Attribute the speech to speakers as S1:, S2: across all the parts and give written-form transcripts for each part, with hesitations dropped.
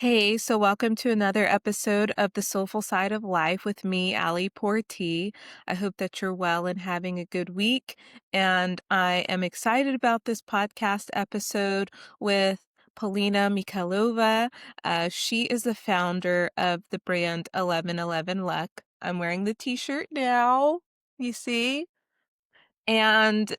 S1: Hey, so welcome to another episode of the Soulful Side of Life with me, Portee. I hope that you're well and having a good week. And I am excited about this podcast episode with Polina Mikhailova. She is the founder of the brand 1111 Luck. I'm wearing the t-shirt now, you see? And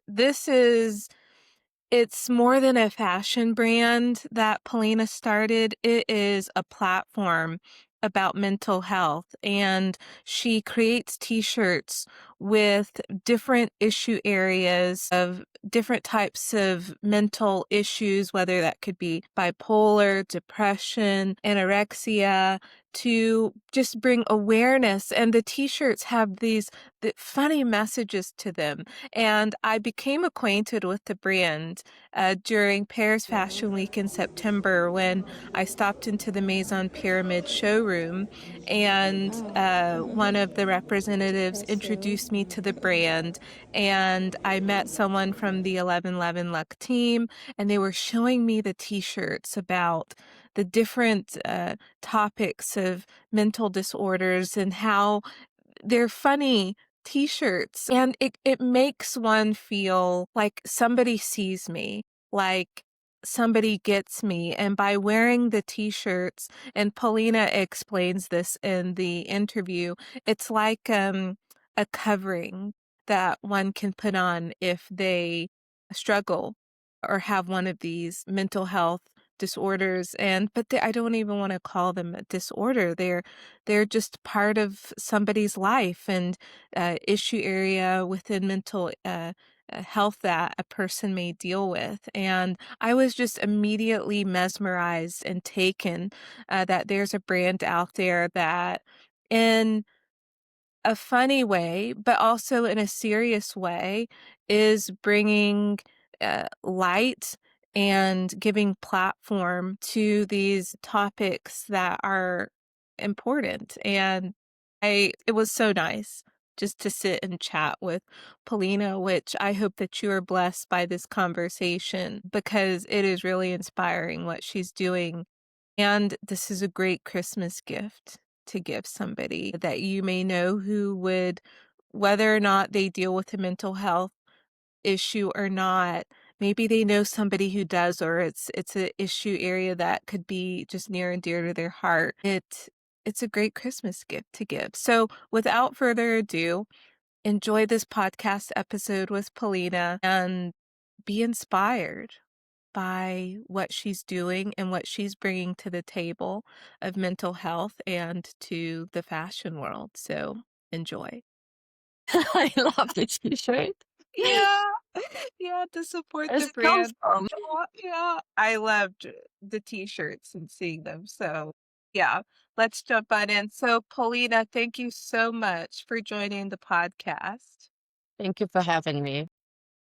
S1: it's more than a fashion brand that Polina started. It is a platform about mental health, and she creates t-shirts with different issue areas of different types of mental issues, whether that could be bipolar, depression, anorexia, to just bring awareness. And the t-shirts have the funny messages to them. And I became acquainted with the brand during Paris Fashion Week in September when I stopped into the Maison Pyramid showroom, and one of the representatives introduced me to the brand, and I met someone from the 1111 Luck team, and they were showing me the t-shirts about the different topics of mental disorders and how they're funny t-shirts, and it makes one feel like somebody sees me, like somebody gets me. And by wearing the t-shirts, and Paulina explains this in the interview, it's like a covering that one can put on if they struggle or have one of these mental health disorders. I don't even want to call them a disorder. They're just part of somebody's life and issue area within mental health that a person may deal with. And I was just immediately mesmerized and taken that there's a brand out there that, in a funny way, but also in a serious way, is bringing light and giving platform to these topics that are important. And it was so nice just to sit and chat with Polina, which I hope that you are blessed by this conversation because it is really inspiring what she's doing. And this is a great Christmas gift to give somebody that you may know who would, whether or not they deal with a mental health issue or not, maybe they know somebody who does, or it's an issue area that could be just near and dear to their heart. It's a great Christmas gift to give. So without further ado, enjoy this podcast episode with Polina and be inspired by what she's doing and what she's bringing to the table of mental health and to the fashion world. So enjoy.
S2: I love the t-shirt.
S1: Yeah. Yeah, to support
S2: Where's
S1: the
S2: it come
S1: brand.
S2: from?
S1: Yeah. I loved the t-shirts and seeing them. So yeah, let's jump on in. So Paulina, thank you so much for joining the podcast.
S2: Thank you for having me.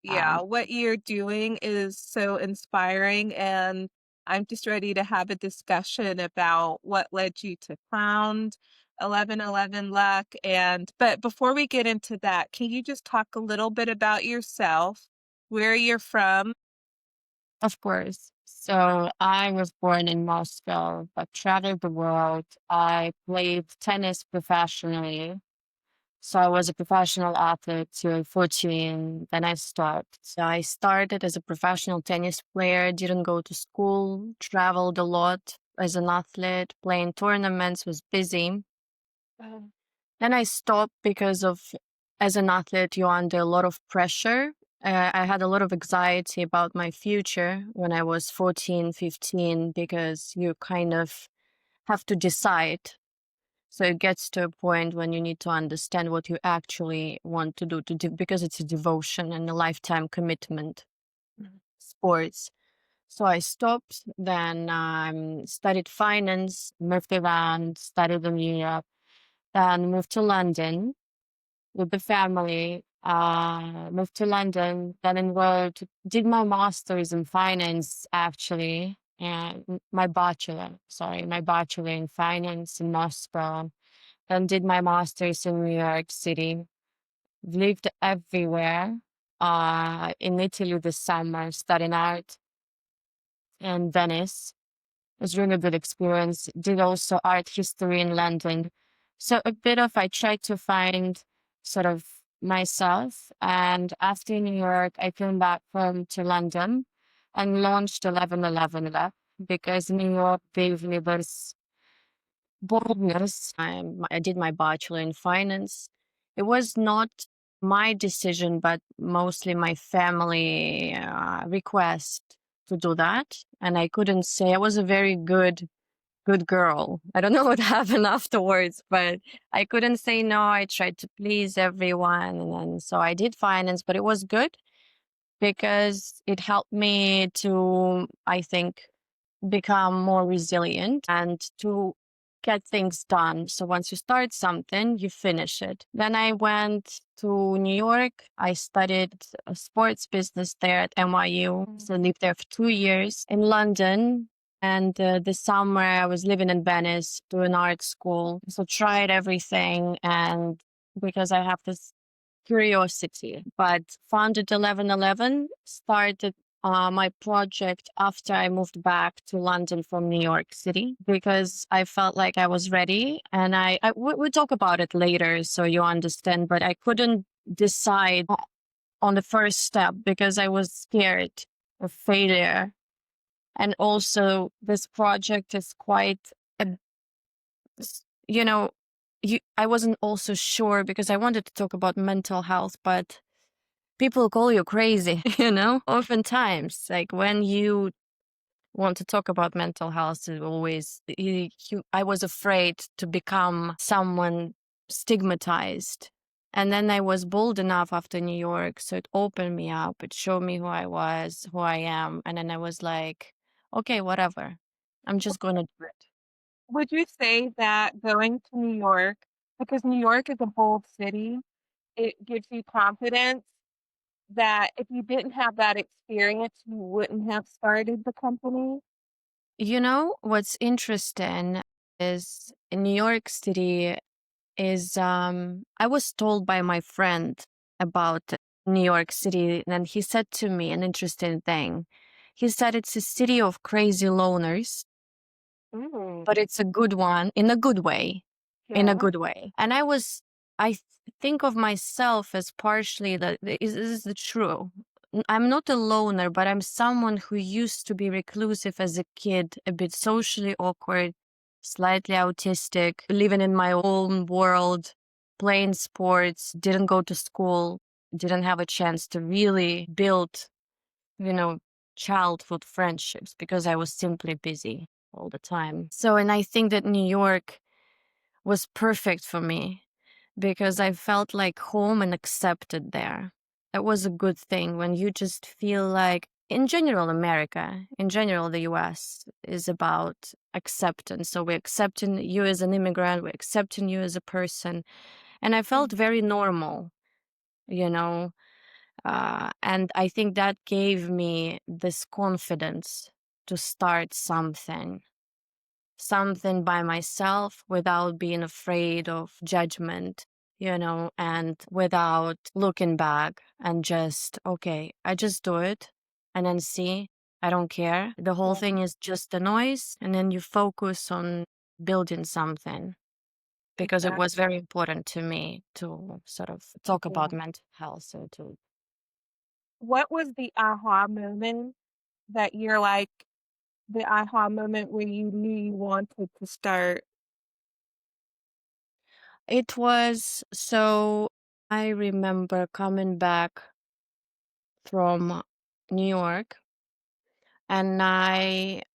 S1: Yeah,
S2: Um,
S1: what you're doing is so inspiring, and I'm just ready to have a discussion about what led you to found 1111 Luck. But before we get into that, can you just talk a little bit about yourself, where you're from?
S2: of course. So I was born in Moscow, but traveled the world. I played tennis professionally. So I was a professional athlete till 14. Then I stopped. So I started as a professional tennis player, didn't go to school, traveled a lot as an athlete, playing tournaments, was busy. Then I stopped because as an athlete, you're under a lot of pressure. I had a lot of anxiety about my future when I was 14, 15, because you kind of have to decide. So it gets to a point when you need to understand what you actually want to do, because it's a devotion and a lifetime commitment. Sports. So I stopped, then studied finance, moved around, studied in Europe, then moved to London with the family, moved to London, then enrolled, did my master's in finance actually, and my bachelor in finance in Moscow, then did my master's in New York City, lived everywhere, in Italy this summer, studying art, and Venice. was really good experience. Did also art history in London. So a bit of I tried to find sort of myself. And after New York, I came back from to London and launched 1111 Lab because New York gave me this boldness. I did my bachelor in finance. It was not my decision, but mostly my family request to do that. And I couldn't say I was a very good girl. I don't know what happened afterwards, but I couldn't say no. I tried to please everyone. And then, so I did finance, but it was good because it helped me to, I think, become more resilient and to get things done. So once you start something, you finish it. Then I went to New York. I studied a sports business there at NYU. So I lived there for 2 years in London. And this summer I was living in Venice doing art school. So tried everything. And because I have this curiosity, but founded 1111, started my project after I moved back to London from New York City because I felt like I was ready. And we'll talk about it later so you understand, but I couldn't decide on the first step because I was scared of failure. And also, this project is quite, a, you know, I wasn't also sure because I wanted to talk about mental health, but people call you crazy, oftentimes, like when you want to talk about mental health, it always, I was afraid to become someone stigmatized. And then I was bold enough after New York. So it opened me up. It showed me who I was, who I am. And then I was like, okay, whatever. I'm just going to do it.
S1: Would you say that going to New York, because New York is a bold city, it gives you confidence that if you didn't have that experience, you wouldn't have started the company?
S2: What's interesting is in New York City is I was told by my friend about New York City, and he said to me an interesting thing. He said it's a city of crazy loners,
S1: Mm,
S2: but it's a good one in a good way, in a
S1: yeah.
S2: good way. And I think of myself as partially that this is the true. I'm not a loner, but I'm someone who used to be reclusive as a kid, a bit socially awkward, slightly autistic, living in my own world, playing sports, didn't go to school, didn't have a chance to really build, you know, childhood friendships because I was simply busy all the time. So, and I think that New York was perfect for me because I felt like home and accepted there. It was a good thing when you just feel like, in general, America, in general, the US is about acceptance. So we're accepting you as an immigrant, we're accepting you as a person. And I felt
S1: Mm,
S2: very normal, you know. And I think that gave me this confidence to start something by myself without being afraid of judgment, and without looking back and just, okay, I just do it and then see, I don't care. The whole
S1: yeah,
S2: thing is just a noise. And then you focus on building something because it was
S1: exactly.
S2: very important to me to sort of talk
S1: Yeah.
S2: about mental health. So to
S1: What was the aha moment that you're like, the aha moment where you knew you wanted to start?
S2: It was so I remember coming back from New York and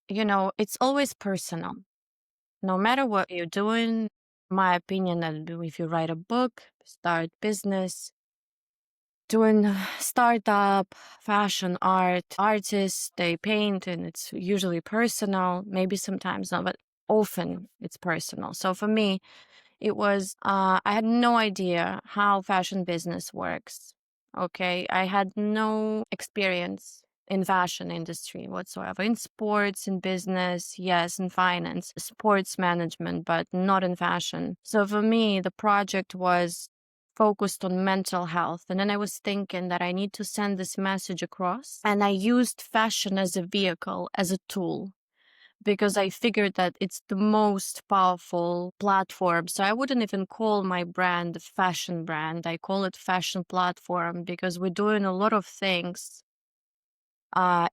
S2: it's always personal. No matter what you're doing, my opinion that if you write a book, start business, doing startup, fashion, artists, they paint and it's usually personal, maybe sometimes not, but often it's personal. So for me, it was, I had no idea how fashion business works. Okay. I had no experience in fashion industry whatsoever. In sports, in business, yes, in finance, sports management, but not in fashion. So for me, the project was focused on mental health. And then I was thinking that I need to send this message across. And I used fashion as a vehicle, as a tool because I figured that it's the most powerful platform. So I wouldn't even call my brand a fashion brand. I call it fashion platform because we're doing a lot of things,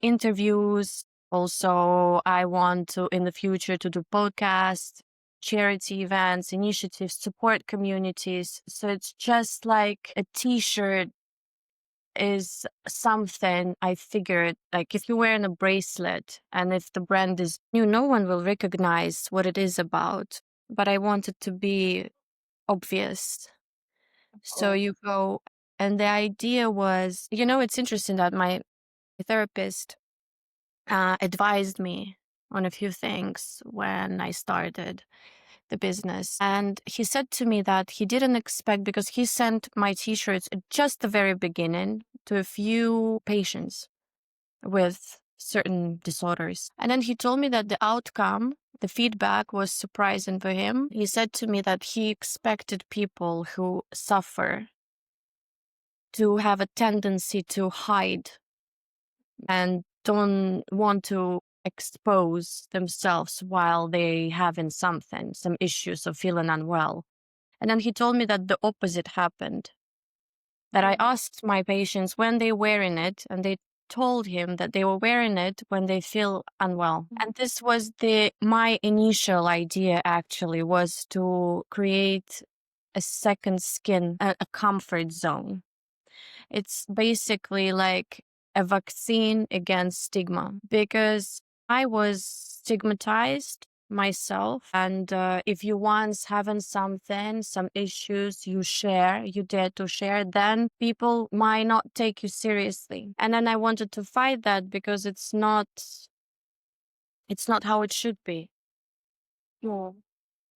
S2: interviews. Also, I want to in the future to do podcasts, charity events, initiatives, support communities. So it's just like a t-shirt is something I figured, like if you're wearing a bracelet and if the brand is new, no one will recognize what it is about. But I want it to be obvious. So
S1: Cool.
S2: you go, and the idea was, it's interesting that my therapist advised me on a few things when I started the business. And he said to me that he didn't expect, because he sent my t-shirts at just the very beginning to a few patients with certain disorders. And then he told me that the outcome, the feedback was surprising for him. He said to me that he expected people who suffer to have a tendency to hide and don't want to expose themselves while they having something, some issues of feeling unwell. And then he told me that the opposite happened. That I asked my patients when they wearing it, and they told him that they were wearing it when they feel unwell. And this was my initial idea actually, was to create a second skin, a comfort zone. It's basically like a vaccine against stigma, because I was stigmatized myself. And if you once having something, some issues, you dare to share, then people might not take you seriously. And then I wanted to fight that, because it's not how it should be.
S1: Yeah.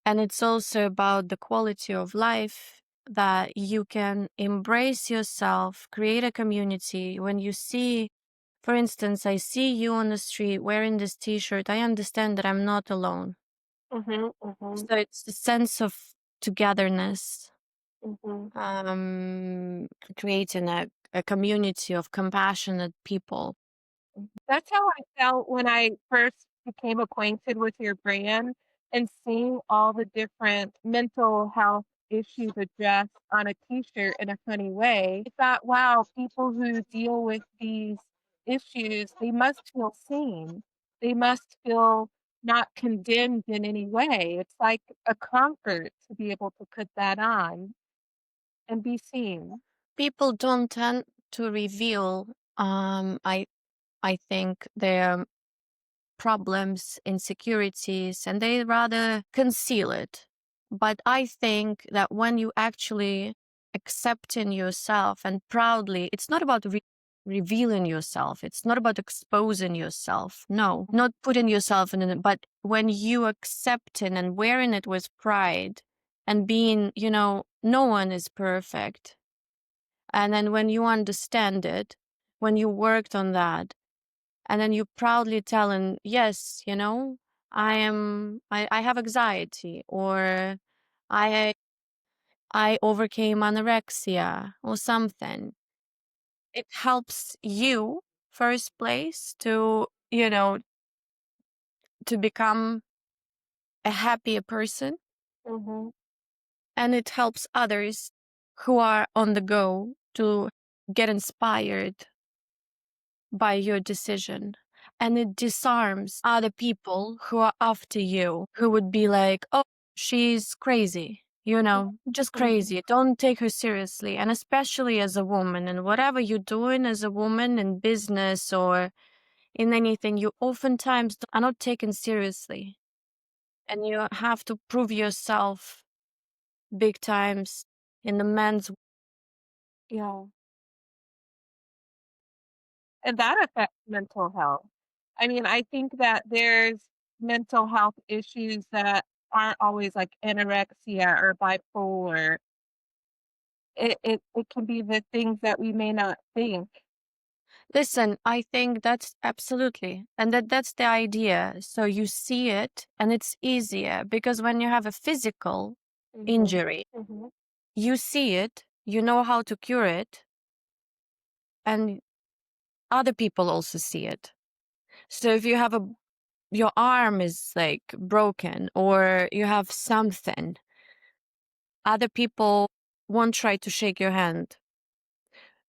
S2: And it's also about the quality of life, that you can embrace yourself, create a community. When you see, for instance, I see you on the street wearing this t-shirt, I understand that I'm not alone.
S1: Mhm. Mhm.
S2: So it's the sense of togetherness,
S1: Mhm.
S2: um, creating a community of compassionate people.
S1: That's how I felt when I first became acquainted with your brand and seeing all the different mental health issues addressed on a t-shirt in a funny way. I thought, wow, people who deal with these issues, they must feel seen. They must feel not condemned in any way. It's like a comfort to be able to put that on and be seen.
S2: People don't tend to reveal, I think, their problems, insecurities, and they rather conceal it. But I think that when you actually accepting yourself and proudly, it's not about revealing yourself. It's not about exposing yourself. No, not putting yourself in it, but when you accepting and wearing it with pride and being, no one is perfect. And then when you understand it, when you worked on that, and then you proudly telling, yes, I have anxiety, or I I overcame anorexia or something. It helps you first place to, to become a happier person,
S1: Mhm.
S2: and it helps others who are on the go to get inspired by your decision. And it disarms other people who are after you, who would be like, oh, she's crazy, just
S1: Mhm.
S2: crazy. Don't take her seriously. And especially as a woman, and whatever you're doing as a woman in business or in anything, you oftentimes are not taken seriously. And you have to prove yourself big times in the men's.
S1: Yeah. And that affects mental health. I mean, I think that there's mental health issues that aren't always like anorexia or bipolar. It can be the things that we may not think.
S2: Listen, I think that's absolutely, and that's the idea. So you see it, and it's easier, because when you have a physical
S1: Mhm.
S2: injury,
S1: Mhm.
S2: you see it, you know how to cure it, and other people also see it. So if you have a your arm is like broken or you have something, other people won't try to shake your hand.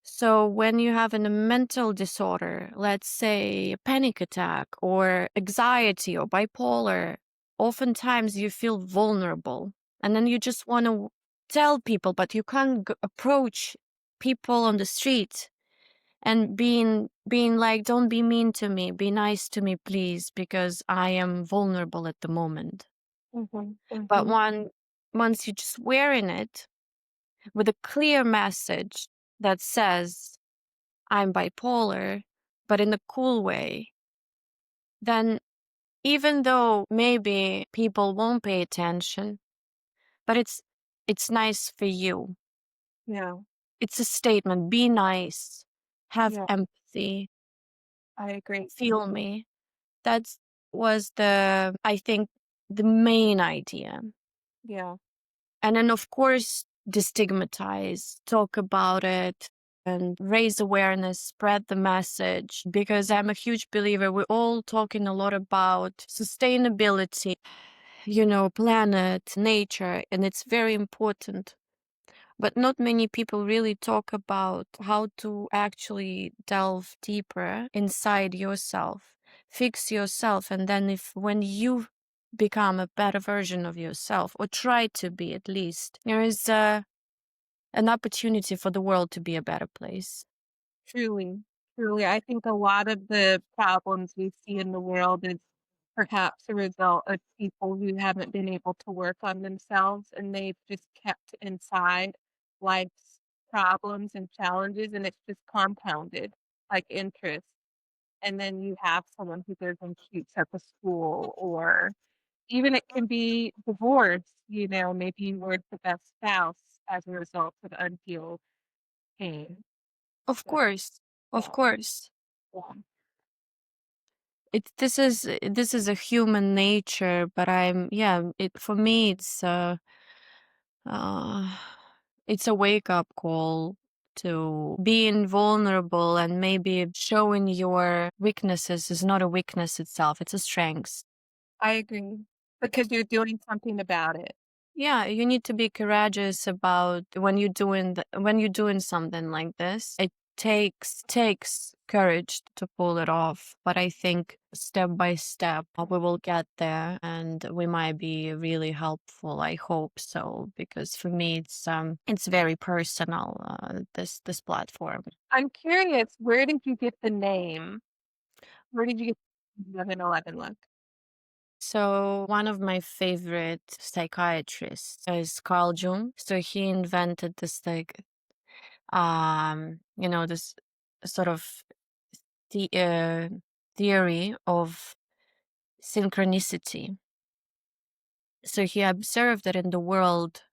S2: So when you have a mental disorder, let's say a panic attack or anxiety or bipolar, oftentimes you feel vulnerable and then you just want to tell people, but you can't approach people on the street and being like, don't be mean to me, be nice to me please, because I am vulnerable at the moment.
S1: Mhm,
S2: But
S1: mhm.
S2: once you just wearing it with a clear message that says I'm bipolar, but in a cool way, then even though maybe people won't pay attention, but it's nice for you.
S1: Yeah,
S2: It's a statement. Be nice. Have
S1: yeah,
S2: empathy.
S1: I agree.
S2: Feel me. That's was the I think the main idea.
S1: Yeah,
S2: And then of course destigmatize, talk about it and raise awareness, spread the message because I'm a huge believer we're all talking a lot about sustainability, planet, nature, and it's very important. But not many people really talk about how to actually delve deeper inside yourself, fix yourself, and then if when you become a better version of yourself, or try to be at least, there is an opportunity for the world to be a better place.
S1: truly, truly. I think a lot of the problems we see in the world is perhaps a result of people who haven't been able to work on themselves and they've just kept inside life's problems and challenges, and it's just compounded like interest. And then you have someone who goes and shoots up a school, or even it can be divorce, maybe you weren't the best spouse as a result of unhealed pain.
S2: Of
S1: So,
S2: course, of
S1: yeah,
S2: course.
S1: yeah.
S2: This is a human nature, but it for me Uh, it's a wake up call to being vulnerable and maybe showing your weaknesses is not a weakness itself, it's a strength.
S1: I agree, because you're doing something about it.
S2: Yeah, you need to be courageous about when you're doing something like this. It takes courage to pull it off, but I think step by step we will get there, and we might be really helpful. I hope so, because for me it's very personal. This platform.
S1: I'm curious, where did you get the name? Where did you get 1111 look?
S2: So one of my favorite psychiatrists is Carl Jung. So he invented this this sort of the theory of synchronicity. So he observed that in the world,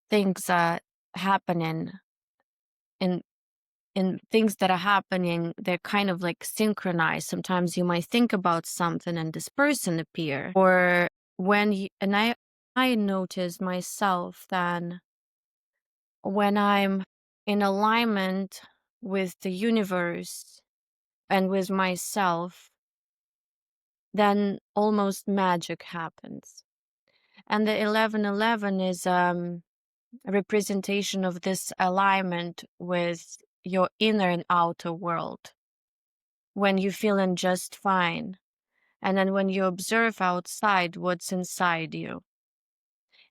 S2: things are happening in things that are happening, they're kind of like synchronized. Sometimes you might think about something and this person appear, or when you, and I notice myself then when I'm in alignment with the universe and with myself, then almost magic happens. And the 1111 is a representation of this alignment with your inner and outer world when you're feeling just fine. And then when you observe outside what's inside you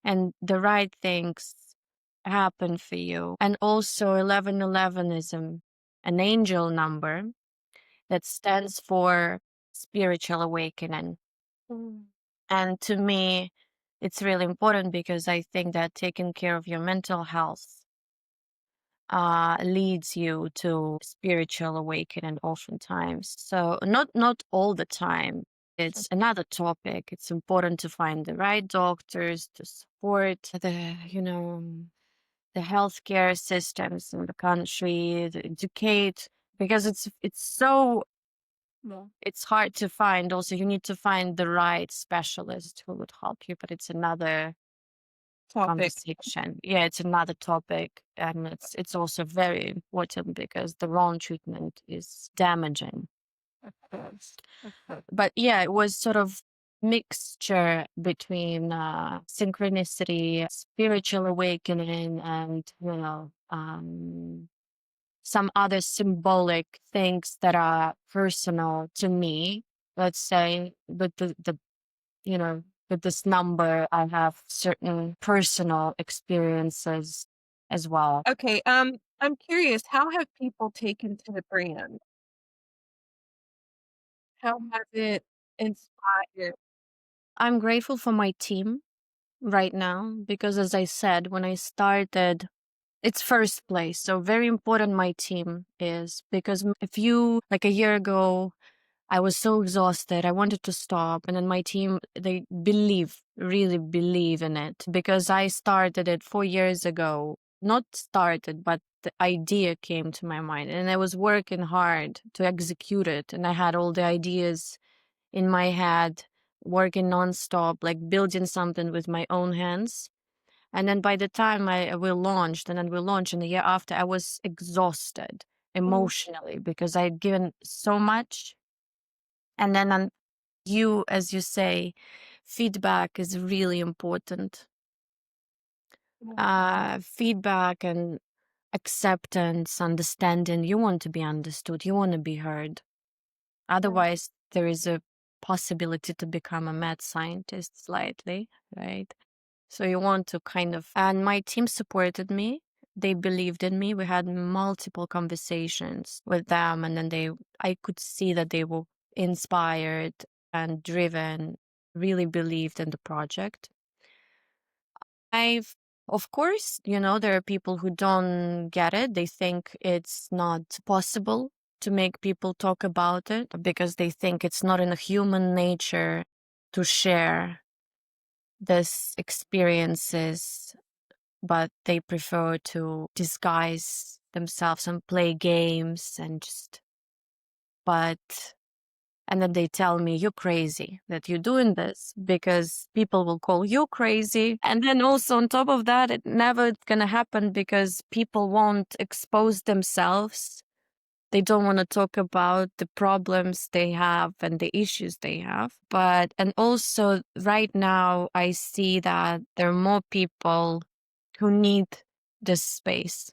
S2: and the right things happen for you. And also 1111 is an angel number that stands for spiritual awakening.
S1: Mm,
S2: And to me, it's really important because I think that taking care of your mental health leads you to spiritual awakening oftentimes. So not all the time.
S1: sure.
S2: It's another topic. It's important to find the right doctors to support the healthcare systems in the country, to educate because
S1: Yeah.
S2: it's hard to find. Also, you need to find the right specialist who would help you, but it's another
S1: Topic.
S2: conversation. Yeah, it's another topic, and it's also very important because the wrong treatment is damaging. Yes. But yeah, it was sort of mixture between synchronicity, spiritual awakening, and some other symbolic things that are personal to me. Let's say, but the you know, with this number, I have certain personal experiences as well.
S1: Okay, I'm curious, how have people taken to the brand? How has it inspired?
S2: I'm grateful for my team right now because, as I said, when I started, it's first place. So, very important my team is because if you, like a year ago, I was so exhausted. I wanted to stop. And then my team, they really believe in it because I started it 4 years ago. Not started, but the idea came to my mind and I was working hard to execute it. And I had all the ideas in my head, working nonstop, like building something with my own hands. And then by the time we launched, and then we launched, and the year after, I was exhausted
S1: Mhm.
S2: emotionally because I had given so much. And then as you say, feedback is really important.
S1: Yeah,
S2: Feedback and acceptance, understanding. You want to be understood. You want to be heard.
S1: yeah,
S2: Otherwise, there is a possibility to become a mad scientist slightly, right? So you want to kind of, and my team supported me. They believed in me. We had multiple conversations with them, and then I could see that they were inspired and driven, really believed in the project. Of course, there are people who don't get it. They think it's not possible to make people talk about it because they think it's not in the human nature to share this experiences, but they prefer to disguise themselves and play games and but and then they tell me you're crazy that you're doing this because people will call you crazy. And then also on top of that, it never gonna happen because people won't expose themselves. They don't want to talk about the problems they have and the issues they have. And also right now, I see that there are more people who need this space,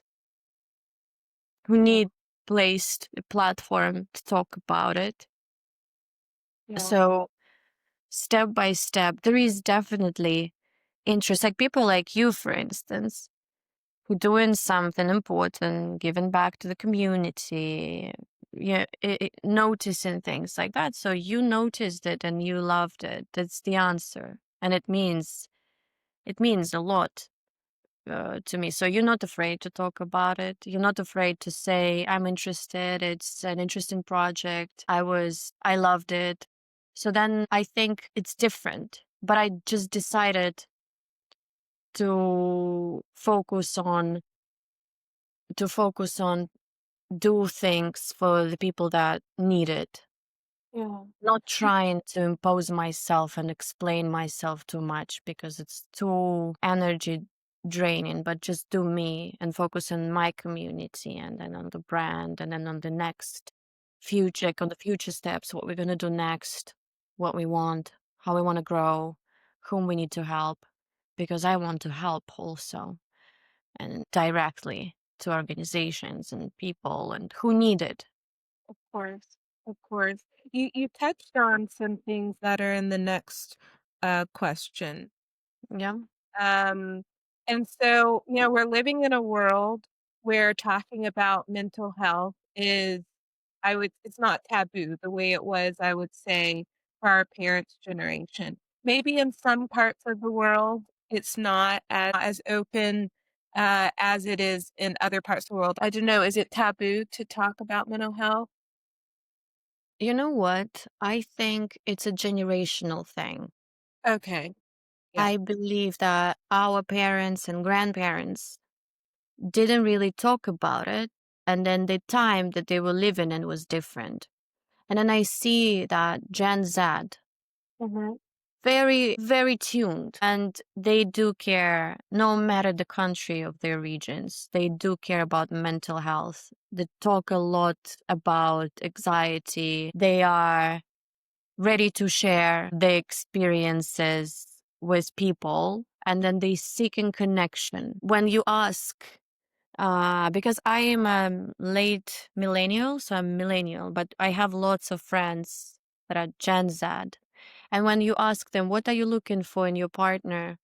S2: who
S1: yeah,
S2: need placed a platform to talk about it.
S1: yeah,
S2: So step by step, there is definitely interest. Like people like you, for instance, who doing something important, giving back to the community, yeah, noticing things like that. So you noticed it and you loved it. That's the answer, and it means a lot to me. So you're not afraid to talk about it. You're not afraid to say, I'm interested. It's an interesting project. I loved it. So then I think it's different. But I just decided to focus on do things for the people that need it,
S1: yeah.
S2: not trying to impose myself and explain myself too much because it's too energy draining, but just do me and focus on my community and then on the brand and then on the next future, like on the future steps, what we're going to do next, what we want, how we want to grow, whom we need to help, because I want to help also and directly to organizations and people and who need it.
S1: Of course, of course. You touched on some things that are in the next question.
S2: Yeah.
S1: Um, and so, we're living in a world where talking about mental health it's not taboo the way it was, I would say, for our parents' generation. Maybe in some parts of the world, it's not as open as it is in other parts of the world. I don't know. Is it taboo to talk about mental health?
S2: You know what? I think it's a generational thing.
S1: Okay. Yeah.
S2: I believe that our parents and grandparents didn't really talk about it. And then the time that they were living in was different. And then I see that Gen Z,
S1: Mhm.
S2: very, very tuned, and they do care no matter the country of their regions. They do care about mental health. They talk a lot about anxiety. They are ready to share their experiences with people, and then they seek in connection. When you ask, because I am a late millennial, so I'm millennial, but I have lots of friends that are Gen Z. And when you ask them, what are you looking for in your partner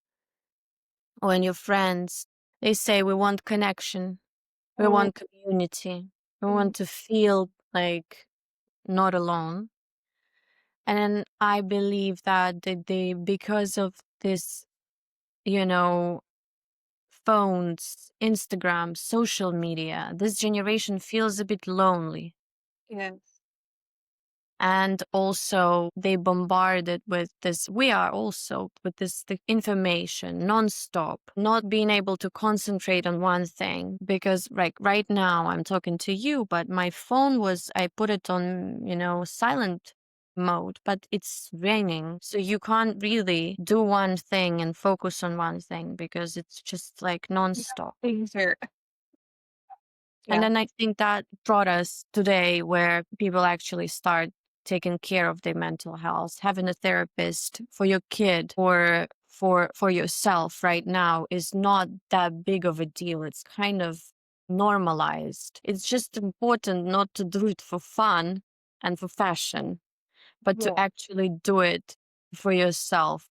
S2: or in your friends? They say, we want connection. We
S1: Oh,
S2: want community. We
S1: mm,
S2: want to feel like not alone. And then I believe that they because of this, you know, phones, Instagram, social media, this generation feels a bit lonely.
S1: yes.
S2: And also they bombarded with this, we are also with this the information nonstop, not being able to concentrate on one thing. Because like right now I'm talking to you, but my phone was, I put it on, silent mode, but it's raining, so you can't really do one thing and focus on one thing because it's just like
S1: Yeah,
S2: nonstop.
S1: things are
S2: And
S1: yeah,
S2: then I think that brought us today where people actually start taking care of their mental health. Having a therapist for your kid or for yourself right now is not that big of a deal. It's kind of normalized. It's just important not to do it for fun and for fashion, but to
S1: yeah.
S2: actually do it for yourself.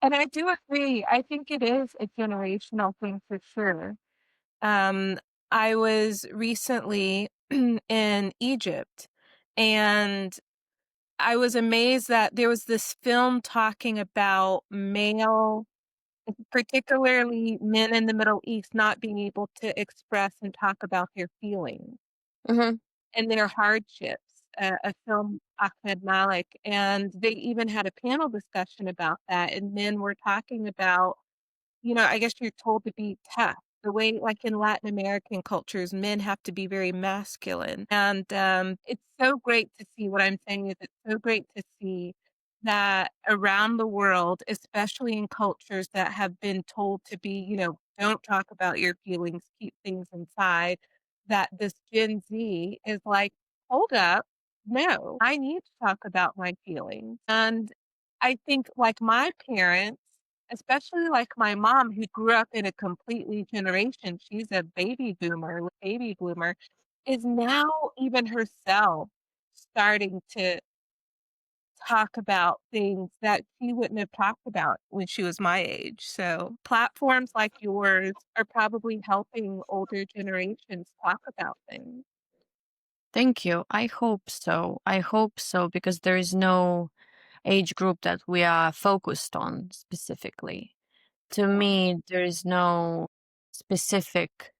S1: And I do agree. I think it is a generational thing for sure. Um, I was recently in Egypt, and I was amazed that there was this film talking about male, particularly men in the Middle East, not being able to express and talk about their feelings
S2: Hmm.
S1: and their hardships. A film, Ahmed Malik, and they even had a panel discussion about that. And men were talking about, I guess you're told to be tough. The way, like in Latin American cultures, men have to be very masculine. And it's so great to see, what I'm saying is it's so great to see that around the world, especially in cultures that have been told to be, don't talk about your feelings, keep things inside, that this Gen Z is like, hold up, no, I need to talk about my feelings. And I think, like my parents, especially like my mom who grew up in a completely generation, she's a baby boomer, is now even herself starting to talk about things that she wouldn't have talked about when she was my age. So platforms like yours are probably helping older generations talk about things.
S2: Thank you. I hope so. I hope so because there is no age group that we are focused on specifically. To
S1: Yeah.
S2: me, there is no specific,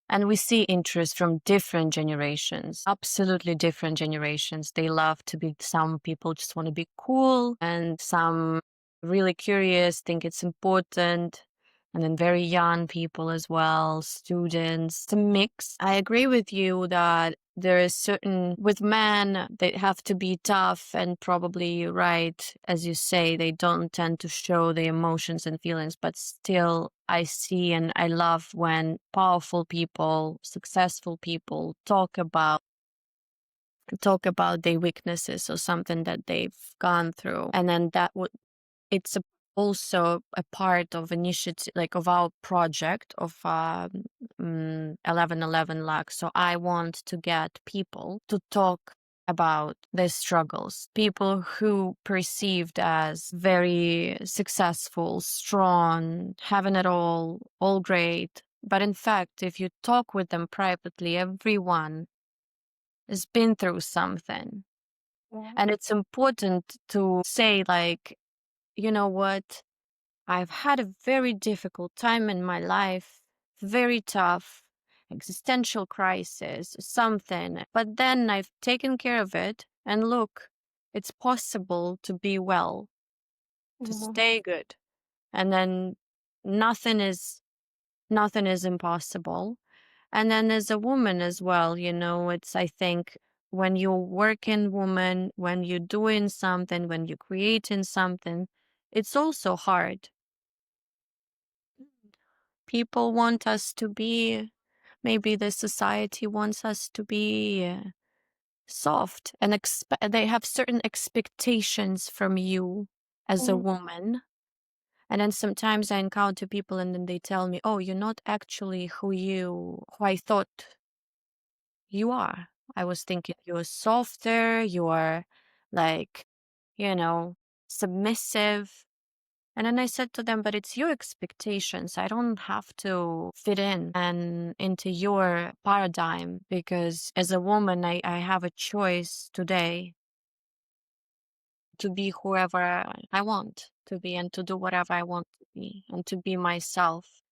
S2: and we see interest from different generations, absolutely different generations. They love to be, some people just want to be cool, and some really curious, think it's important. And then very young people as well, students, it's a mix. I agree with you that there is certain, with men, they have to be tough and probably right, as you say, they don't tend to show their emotions and feelings, but still I see and I love when powerful people, successful people talk about their weaknesses or something that they've gone through. And then that would, it's also a part of initiative, like of our project of 1111 Luck. So I want to get people to talk about their struggles, people who perceived as very successful, strong, having it all great. But in fact, if you talk with them privately, everyone has been through something.
S1: Yeah.
S2: And it's important to say, like, you know what? I've had a very difficult time in my life, very tough, existential crisis, something. But then I've taken care of it. And look, it's possible to be well, to
S1: Mhm.
S2: stay good. And then nothing is nothing is impossible. And then as a woman as well, it's, I think, when you're working woman, when you're doing something, when you're creating something, it's also hard. People want us to be, maybe the society wants us to be soft and they have certain expectations from you as a
S1: Mhm.
S2: woman. And then sometimes I encounter people and then they tell me, "Oh, you're not actually who I thought you are. I was thinking you are softer, you are like, you know, submissive." And then I said to them, "But it's your expectations. I don't have to fit in and into your paradigm because as a woman, I have a choice today to be whoever I want to be and to do whatever I want to be and to be myself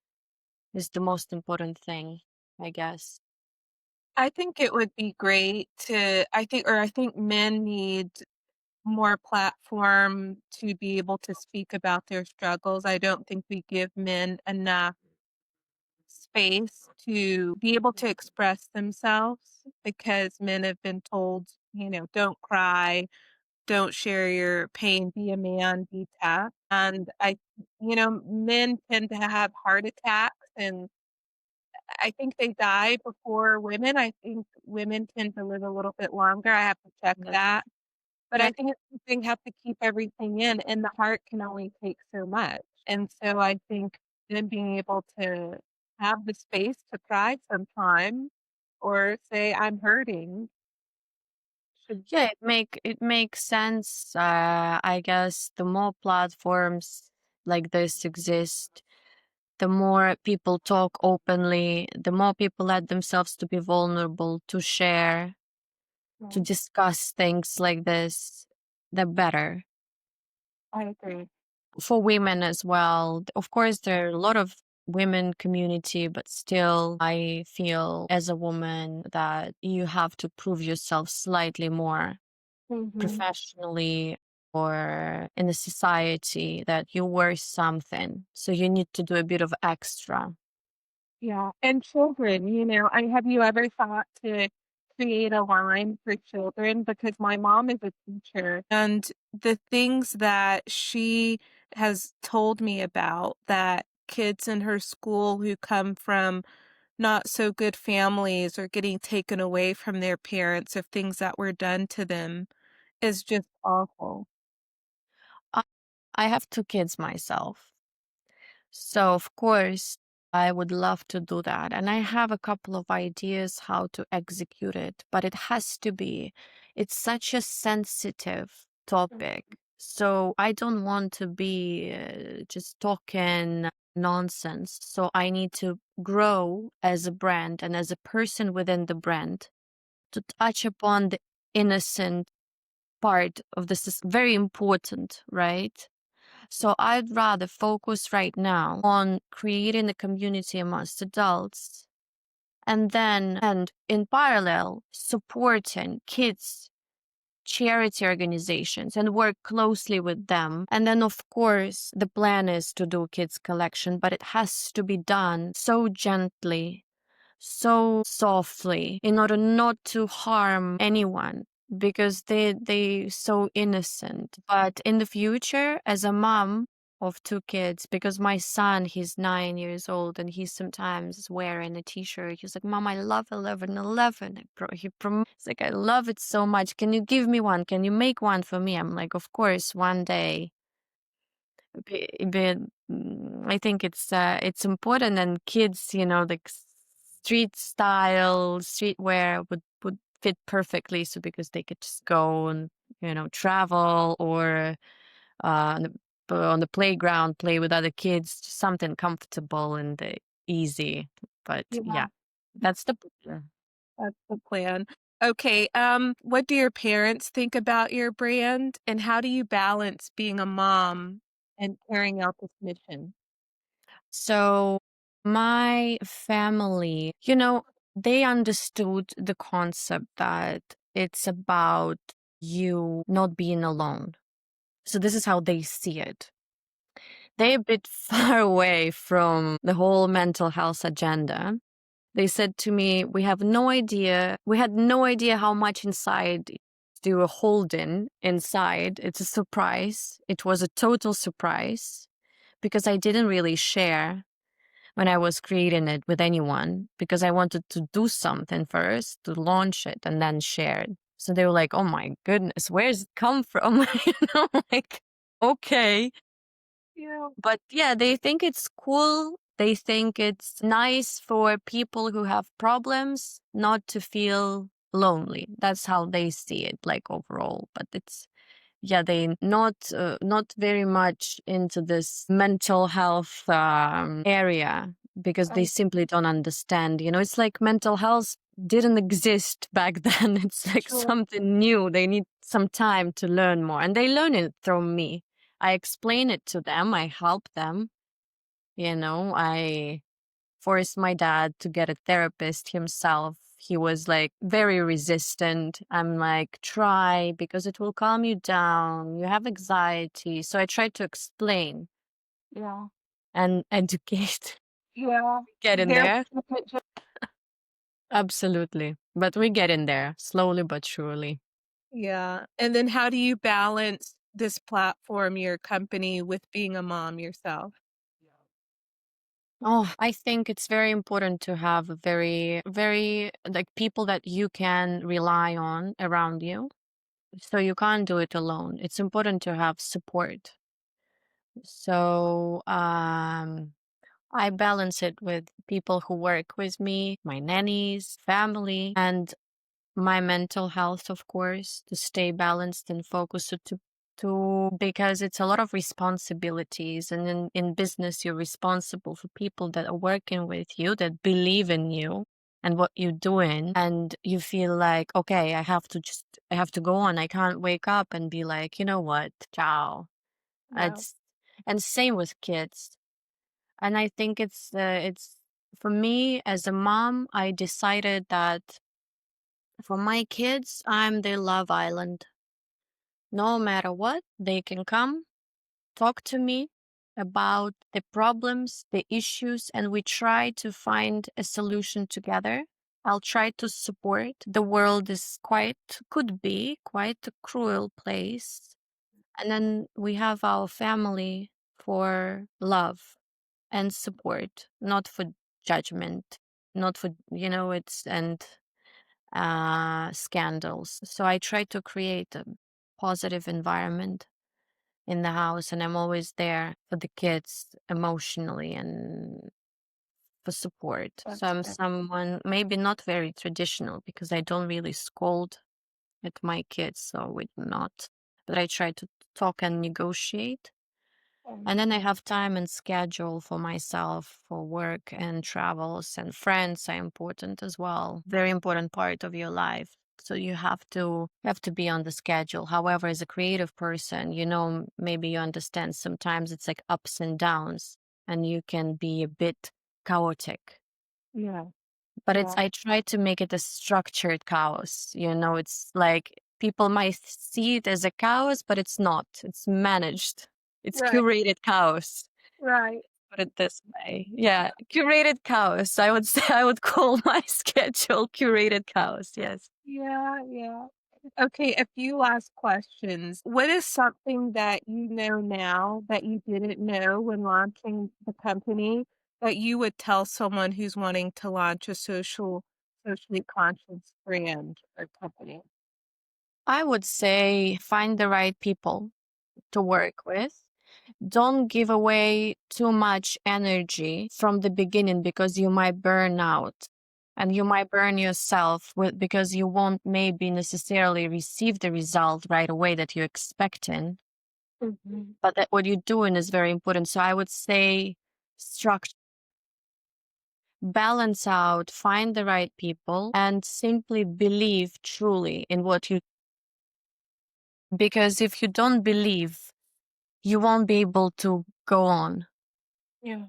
S2: is the most important thing, I guess."
S1: I think it would be great to I think men need more platform to be able to speak about their struggles. I don't think we give men enough space to be able to express themselves because men have been told, "Don't cry, don't share your pain, be a man, be tough." And men tend to have heart attacks, and I think they die before women. I think women tend to live a little bit longer. I have to check
S2: Yeah.
S1: that. But
S2: Yeah.
S1: I think it's something you have to keep everything in, and the heart can only take so much. And so I think them being able to have the space to cry sometime or say, "I'm hurting," should.
S2: Yeah, it makes sense. I guess the more platforms like this exist, the more people talk openly, the more people let themselves to be vulnerable, to share, to
S1: Right.
S2: discuss things like this, the better.
S1: I agree.
S2: For women as well. Of course, there are a lot of women community, but still I feel as a woman that you have to prove yourself slightly more
S1: Mhm.
S2: professionally or in the society that you're worth something. So you need to do a bit of extra.
S1: Yeah, and children, have you ever thought to create a line for children? Because my mom is a teacher, and the things that she has told me about that kids in her school who come from not so good families or getting taken away from their parents of things that were done to them is just awful.
S2: I, I have two kids myself. So, of course, I would love to do that. And I have a couple of ideas how to execute it, but it's such a sensitive topic. So, I don't want to be just talking nonsense. So, I need to grow as a brand and as a person within the brand to touch upon the innocent part of this is very important, right? So I'd rather focus right now on creating a community amongst adults and in parallel supporting kids charity organizations and work closely with them. And then of course the plan is to do kids collection, but it has to be done so gently, so softly in order not to harm anyone because they so innocent. But in the future, as a mom of two kids, because my son, he's 9 years old and he's sometimes wearing a t-shirt, he's like, "Mom, I love 1111." He's like, "I love it so much, can you give me one, can you make one for me?" I'm like, "Of course, one day." But I think it's important, and kids, like street style, streetwear would fit perfectly. So because they could just go and travel or on the playground play with other kids, just something comfortable and easy. But
S1: Yeah,
S2: yeah, that's the plan.
S1: that's the plan. Okay, what do your parents think about your brand, and how do you balance being a mom and carrying out this mission?
S2: So my family, they understood the concept that it's about you not being alone. So this is how they see it. They're a bit far away from the whole mental health agenda. They said to me, we had no idea how much inside they were holding inside. It's a surprise. It was a total surprise because I didn't really share when I was creating it with anyone because I wanted to do something first to launch it and then share it. So they were like, oh my goodness, where's it come from? Like, okay.
S1: Yeah.
S2: But yeah, they think it's cool. They think it's nice for people who have problems not to feel lonely. That's how they see it, like overall. But it's yeah, they not very much into this mental health area because they
S1: Right.
S2: simply don't understand. You know, it's like mental health didn't exist back then. It's like
S1: Sure.
S2: something new. They need some time to learn more, and they learn it from me. I explain it to them. I help them. You know, I forced my dad to get a therapist himself. He was like very resistant. I'm like, try because it will calm you down. You have anxiety. So I tried to explain
S1: Yeah.
S2: and educate.
S1: Yeah.
S2: Get in
S1: They're
S2: there. Absolutely. But we get in there slowly but surely.
S1: yeah. And then how do you balance this platform, your company, with being a mom yourself?
S2: Oh, I think it's very important to have a very like people that you can rely on around you. So you can't do it alone. It's important to have support. So I balance it with people who work with me, my nannies, family, and my mental health, of course, to stay balanced and focused to because it's a lot of responsibilities. And in business, you're responsible for people that are working with you, that believe in you and what you're doing. And you feel like, okay, I have to go on. I can't wake up and be like, you know what, ciao.
S1: No.
S2: It's, and same with kids. And I think it's for me as a mom, I decided that for my kids, I'm their love island. No matter what, they can come talk to me about the problems, the issues, and we try to find a solution together. I'll try to support. The world is could be quite a cruel place. And then we have our family for love and support, not for judgment, not for, and scandals. So I try to create a positive environment in the house, and I'm always there for the kids emotionally and for support. So
S1: That's
S2: I'm
S1: good.
S2: someone maybe not very traditional because I don't really scold at my kids, so we do not. But I try to talk and negotiate. And then I have time and schedule for myself for work and travels, and friends are important as well. Very important part of your life. So you have to be on the schedule. However, as a creative person, maybe you understand sometimes it's like ups and downs and you can be a bit chaotic.
S1: Yeah.
S2: But
S1: Yeah.
S2: I try to make it a structured chaos. It's like people might see it as a chaos, but it's not. It's managed. It's
S1: Right.
S2: curated chaos.
S1: Right.
S2: Put it this way. Yeah, curated chaos. I would say I would call my schedule curated chaos. Yes.
S1: Yeah. Yeah. Okay, a few last questions. What is something that you know now that you didn't know when launching the company that you would tell someone who's wanting to launch a socially conscious brand or company?
S2: I would say find the right people to work with. Don't give away too much energy from the beginning because you might burn out and you might burn yourself because you won't maybe necessarily receive the result right away that you're expecting.
S1: Mhm.
S2: But that what you're doing is very important. So I would say structure, balance out, find the right people, and simply believe truly in what you. Because if you don't believe, you won't be able to go on
S1: Yeah.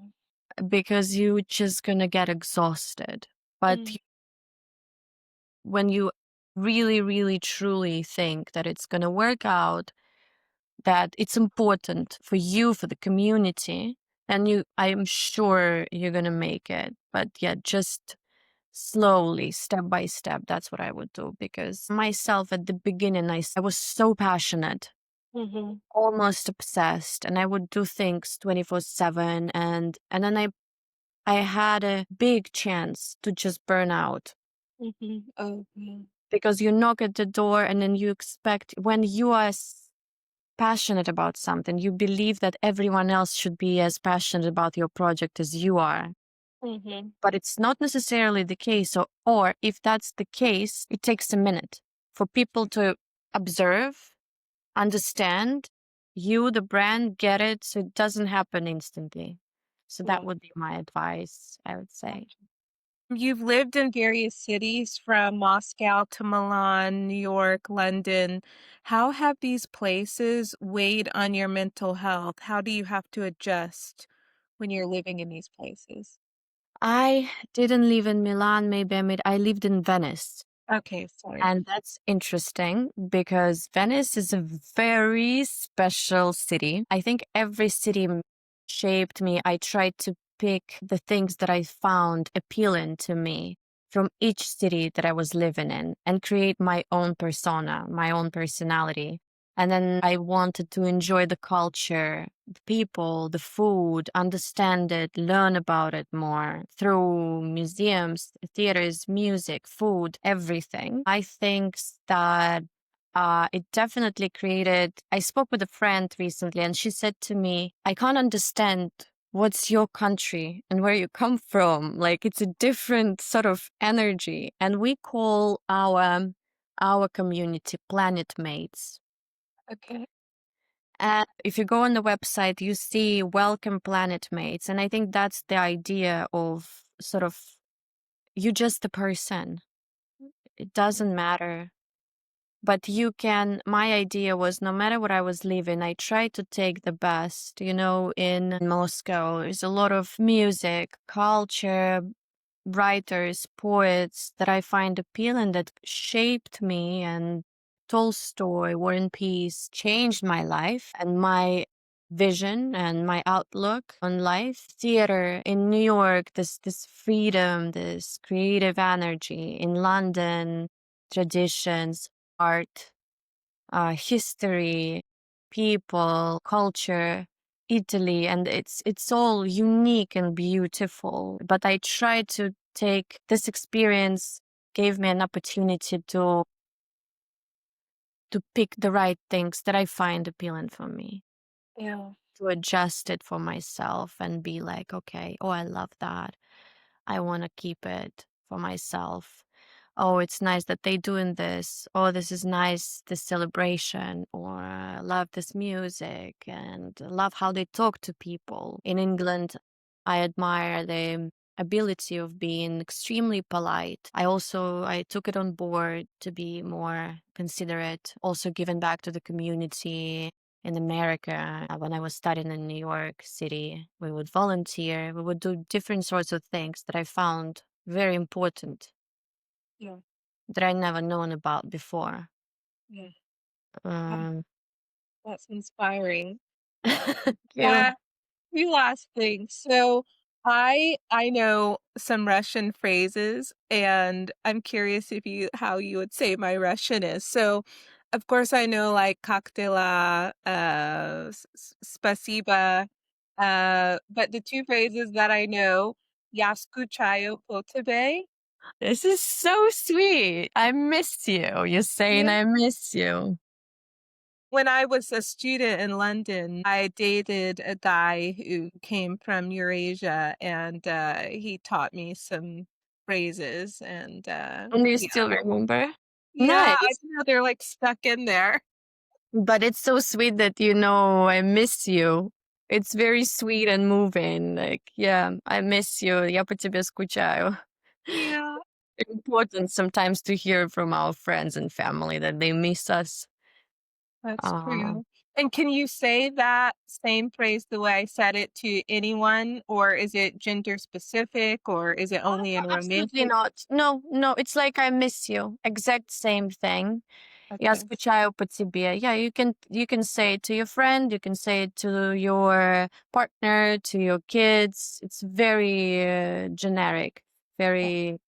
S2: because you're just gonna get exhausted. But
S1: Mm.
S2: when you really, really, truly think that it's gonna work out, that it's important for you, for the community, then I am sure you're gonna make it. But yeah, just slowly, step by step. That's what I would do because myself at the beginning, I was so passionate,
S1: Mhm.
S2: almost obsessed, and I would do things 24/7. And then I had a big chance to just burn out
S1: Mhm. Oh, yeah.
S2: because you knock at the door and then you expect when you are passionate about something, you believe that everyone else should be as passionate about your project as you are.
S1: Mhm.
S2: But it's not necessarily the case. Or if that's the case, it takes a minute for people to observe, understand you, the brand, get it. So it doesn't happen instantly. So that
S1: Yeah.
S2: would be my advice, I would say.
S1: You've lived in various cities from Moscow to Milan, New York, London. How have these places weighed on your mental health? How do you have to adjust when you're living in these places?
S2: I didn't live in Milan, maybe I lived in Venice.
S1: Okay, sorry.
S2: And that's interesting because Venice is a very special city. I think every city shaped me. I tried to pick the things that I found appealing to me from each city that I was living in and create my own persona, my own personality. And then I wanted to enjoy the culture, the people, the food, understand it, learn about it more through museums, theaters, music, food, everything. I think that it definitely created. I spoke with a friend recently, and she said to me, I can't understand what's your country and where you come from. Like it's a different sort of energy. And we call our community planet mates.
S1: Okay.
S2: And if you go on the website, you see welcome planet mates. And I think that's the idea of sort of you just a person. It doesn't matter. But you can, my idea was no matter what I was living, I tried to take the best. You know, in Moscow, there's a lot of music, culture, writers, poets that I find appealing that shaped me. And Tolstoy, War and Peace changed my life and my vision and my outlook on life. Theater in New York, this freedom, this creative energy. In London, traditions, art, history, people, culture, Italy, and it's all unique and beautiful. But I tried to take this experience, gave me an opportunity to pick the right things that I find appealing for me,
S1: Yeah.
S2: to adjust it for myself and be like, okay, oh, I love that. I want to keep it for myself. Oh, it's nice that they doing this. Oh, this is nice, this celebration. Or I love this music and I love how they talk to people. In England, I admire the ability of being extremely polite. I took it on board to be more considerate, also giving back to the community. In America, when I was studying in New York City, we would volunteer, we would do different sorts of things that I found very important
S1: Yeah.
S2: that I never known about before.
S1: Yeah. Wow,
S2: Um,
S1: that's inspiring.
S2: you.
S1: Few last things. So I know some Russian phrases, and I'm curious if you how you would say my Russian is. So, of course, I know like "Как дела?" "Спасибо," but the two phrases that I know, "Я скучаю по тебе."
S2: This is so sweet. I miss you. You're saying
S1: Yeah.
S2: I miss you.
S1: When I was a student in London, I dated a guy who came from Eurasia, and, he taught me some phrases, and,
S2: And you
S1: yeah.
S2: still remember?
S1: Yeah, I
S2: Nice.
S1: don't know, they're, like, stuck in there.
S2: But it's so sweet that you know I miss you. It's very sweet and moving. Like, yeah, I miss you. Я по тебе скучаю.
S1: Yeah,
S2: Important sometimes to hear from our friends and family that they miss us.
S1: that's
S2: Uh,
S1: true. And can you say that same phrase the way I said it to anyone, or is it gender specific, or is it
S2: oh,
S1: only
S2: no,
S1: in
S2: absolutely
S1: romantic?
S2: not. No, no, it's like I miss you. Exact same thing. Я
S1: Okay,
S2: скучаю по тебе. Yeah, you can say it to your friend, you can say it to your partner, to your kids. It's very generic,
S1: yeah,
S2: very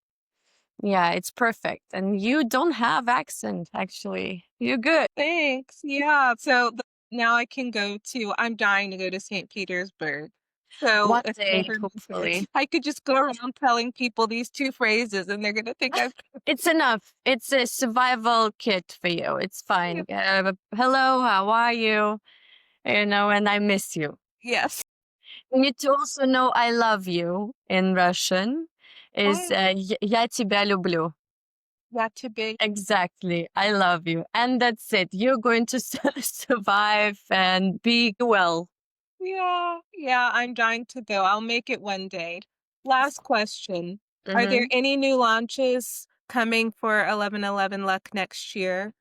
S2: Yeah, it's perfect. And you don't have accent, actually. You're good.
S1: Thanks. Yeah. So now I can go to, I'm dying to go to St. Petersburg. So
S2: One
S1: if you
S2: day,
S1: ever visit,
S2: hopefully.
S1: I could just go around telling people these two phrases and they're going to think I've,
S2: It's enough. It's a survival kit for you. It's
S1: yeah,
S2: fine. Hello, how are you? And I miss you.
S1: yes.
S2: You need to also know I love you in Russian is
S1: Oh,
S2: я тебя люблю.
S1: that too big.
S2: Exactly. I love you. And that's it. You're going to survive and be well.
S1: Yeah. Yeah. I'm dying to go. I'll make it one day. Last question. Are there
S2: Mhm.
S1: any new launches coming for 11/11 Luck next year?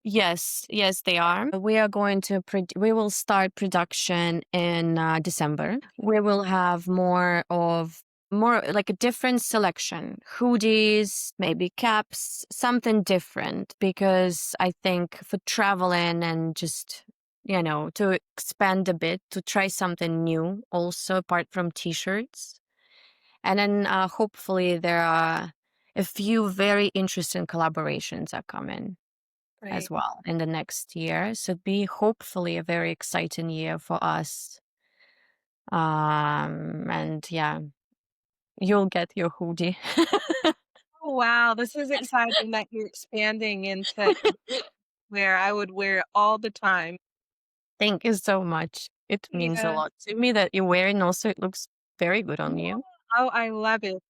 S2: Yes, yes, they are. We are going to we will start production in December. We will have more like a different selection, hoodies, maybe caps, something different. Because I think for traveling and just to expand a bit, to try something new, also apart from t-shirts, and then hopefully there are a few very interesting collaborations are coming as
S1: Right.
S2: well in the next year. So be hopefully a very exciting year for us. And yeah, you'll get your hoodie.
S1: Oh, wow. This is exciting that you're expanding into where I would wear it all the time.
S2: Thank you so much. It means a
S1: Yeah.
S2: lot to me that you're wearing. Also, it looks very good on
S1: Yeah.
S2: you.
S1: Oh, I love it.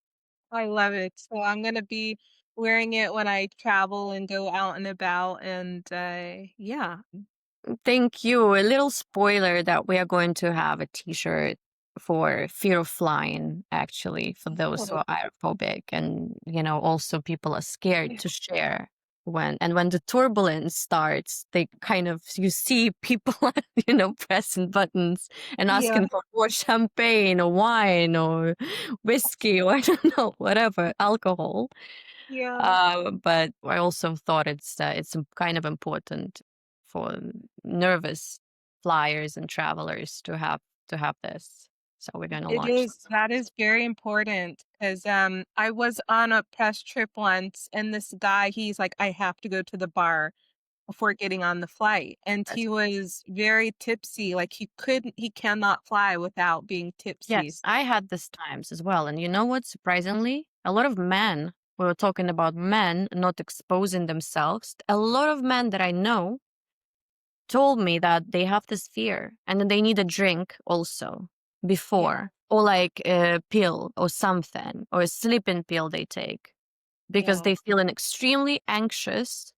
S1: I love it. So I'm gonna be wearing it when I travel and go out and about and, yeah.
S2: Thank you. A little spoiler that we are going to have a t-shirt for fear of flying, actually, for those who
S1: Oh,
S2: are aerophobic. And, also people are scared
S1: yeah.
S2: to share when the turbulence starts, they kind of, you see people, pressing buttons and
S1: Yeah,
S2: asking for more champagne or wine or whiskey or I don't know, whatever, alcohol.
S1: yeah.
S2: But I also thought it's kind of important for nervous flyers and travelers to have this. So we're gonna
S1: It
S2: launch
S1: is
S2: this.
S1: that is very important because I was on a press trip once, and this guy, he's like, "I have to go to the bar before getting on the flight," and he
S2: That's
S1: was very tipsy, like, he cannot fly without being tipsy.
S2: Yes, I had this times as well. And you know what? Surprisingly, a lot of men. We were talking about men not exposing themselves. A lot of men that I know told me that they have this fear and then they need a drink also
S1: Yeah,
S2: before, or like a pill or something, or a sleeping pill they take because
S1: yeah,
S2: they feel an extremely anxious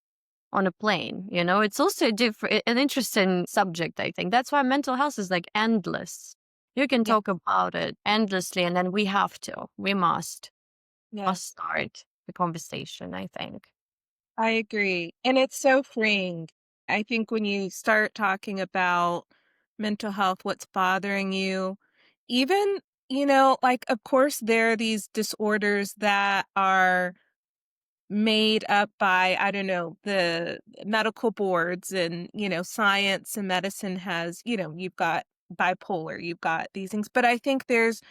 S2: on a plane. It's also an interesting subject. I think that's why mental health is like endless. You can
S1: yeah,
S2: talk about it endlessly, and then we must
S1: yes.
S2: start the conversation, I think.
S1: I agree, and it's so freeing. I think when you start talking about mental health, what's bothering you, even, like, of course, there are these disorders that are made up by, I don't know, the medical boards and, science and medicine has, you've got bipolar, you've got these things, but I think there's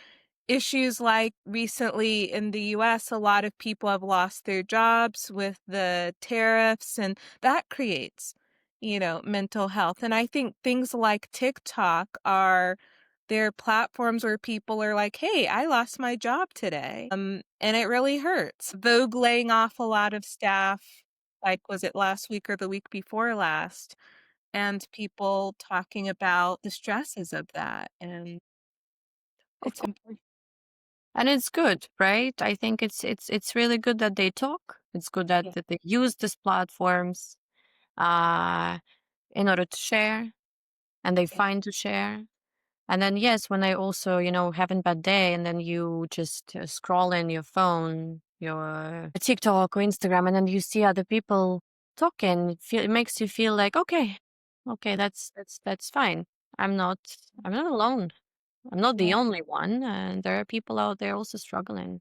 S1: issues like recently in the US, a lot of people have lost their jobs with the tariffs, and that creates, mental health. And I think things like TikTok are they're platforms where people are like, hey, I lost my job today. And it really hurts. Vogue laying off a lot of staff, like, was it last week or the week before last? And people talking about the stresses of that. And
S2: Of
S1: it's
S2: course.
S1: important.
S2: And it's good, right? I think it's really good that they talk. It's good that they use these platforms uh in order to share, and they
S1: Yeah.
S2: find to share. And then yes, when I also, having bad day, and then you just scroll in your phone, your TikTok or Instagram, and then you see other people talking, it makes you feel like, okay, okay, that's fine. I'm not I'm not alone. I'm not the
S1: Yeah.
S2: only one, and there are people out there also struggling.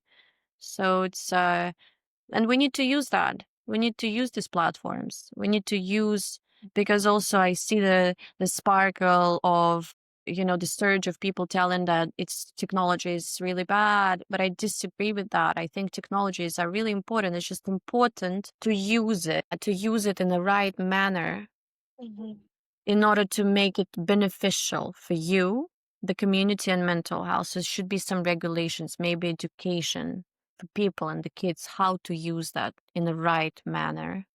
S2: So it's and we need to use that. We need to use these platforms. We need to use, because also I see the sparkle of the surge of people telling that it's technology is really bad, but I disagree with that. I think technologies are really important. It's just important to use it in the right manner
S1: Mhm.
S2: in order to make it beneficial for you, the community, and mental health. So there should be some regulations, maybe education for people and the kids, how to use that in the right manner,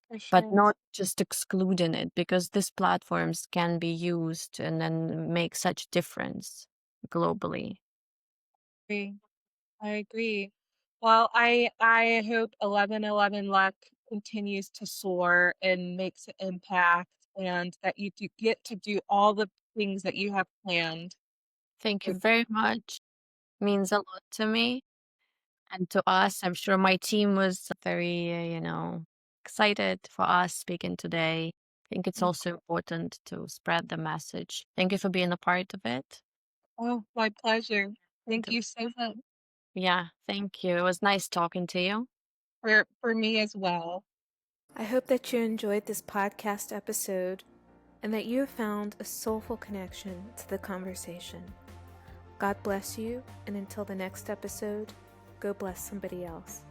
S1: For
S2: but
S1: sure.
S2: not just excluding it, because these platforms can be used and then make such difference globally.
S1: Agree. I agree. Well, I hope 1111 Luck continues to soar and makes an impact, and that you do get to do all the things that you have planned.
S2: Thank you
S1: With
S2: very much. Means a lot to me and to us. I'm sure my team was very, excited for us speaking today. I think it's also important to spread the message. Thank you for being a part of it.
S1: Oh, my pleasure. Thank
S2: And
S1: you so much
S2: yeah, thank you. It was nice talking to you.
S1: for me as well. I hope that you enjoyed this podcast episode and that you have found a soulful connection to the conversation. God bless you, and until the next episode, go bless somebody else.